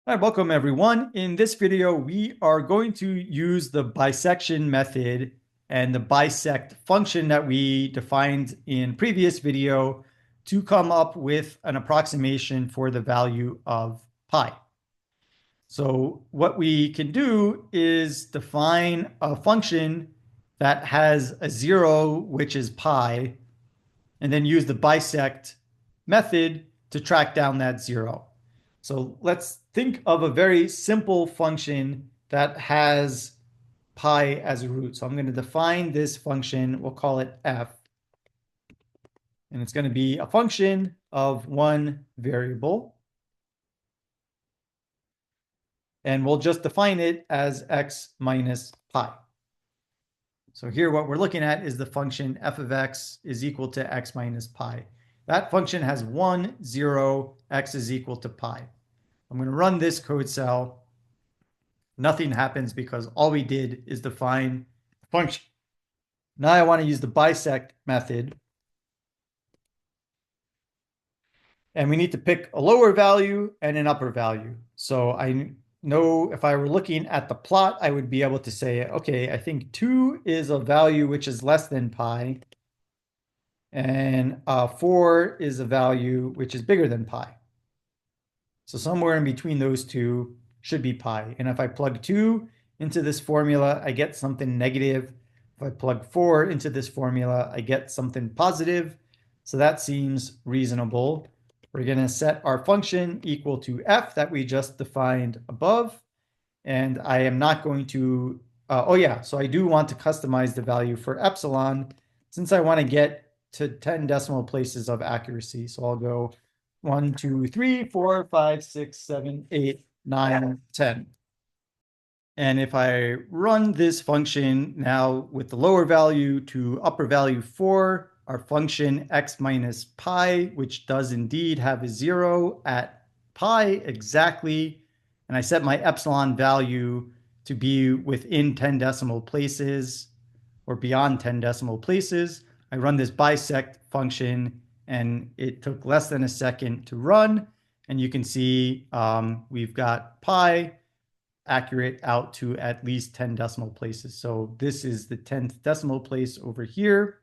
Hi, welcome everyone. In this video, we are going to use the bisection method and the bisect function that we defined in previous video to come up with an approximation for the value of pi. So what we can do is define a function that has a zero, which is pi, and then use the bisect method to track down that zero. So let's think of a very simple function that has pi as a root. So I'm going to define this function. We'll call it f. And it's going to be a function of one variable. And we'll just define it as x minus pi. So here what we're looking at is the function f of x is equal to x minus pi. That function has 1, 0, x is equal to pi. I'm going to run this code cell. Nothing happens because all we did is define the function. Now I want to use the bisect method. And we need to pick a lower value and an upper value. So I know if I were looking at the plot, I would be able to say, okay, I think 2 is a value which is less than pi. And 4 is a value which is bigger than pi. So somewhere in between those two should be pi. And if I plug 2 into this formula, I get something negative. If I plug 4 into this formula, I get something positive. So that seems reasonable. We're going to set our function equal to f that we just defined above. And I am not going to, so I do want to customize the value for epsilon since I want to get to 10 decimal places of accuracy. So I'll go 1, 2, 3, 4, 5, 6, 7, 8, 9, 10. And if I run this function now with the lower value to upper value 4, our function x minus pi, which does indeed have a 0 at pi exactly, and I set my epsilon value to be within 10 decimal places or beyond 10 decimal places, I run this bisect function and it took less than a second to run. And you can see we've got pi accurate out to at least 10 decimal places. So this is the 10th decimal place over here.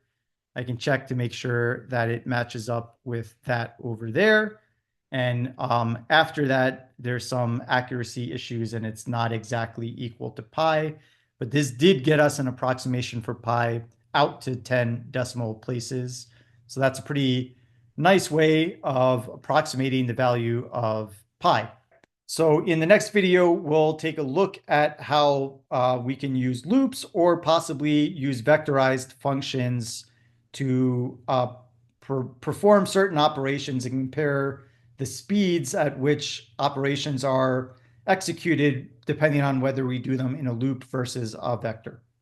I can check to make sure that it matches up with that over there. And after that, there's some accuracy issues and it's not exactly equal to pi. But this did get us an approximation for pi out to 10 decimal places. So that's a pretty nice way of approximating the value of pi. So in the next video, we'll take a look at how we can use loops or possibly use vectorized functions to perform certain operations and compare the speeds at which operations are executed depending on whether we do them in a loop versus a vector.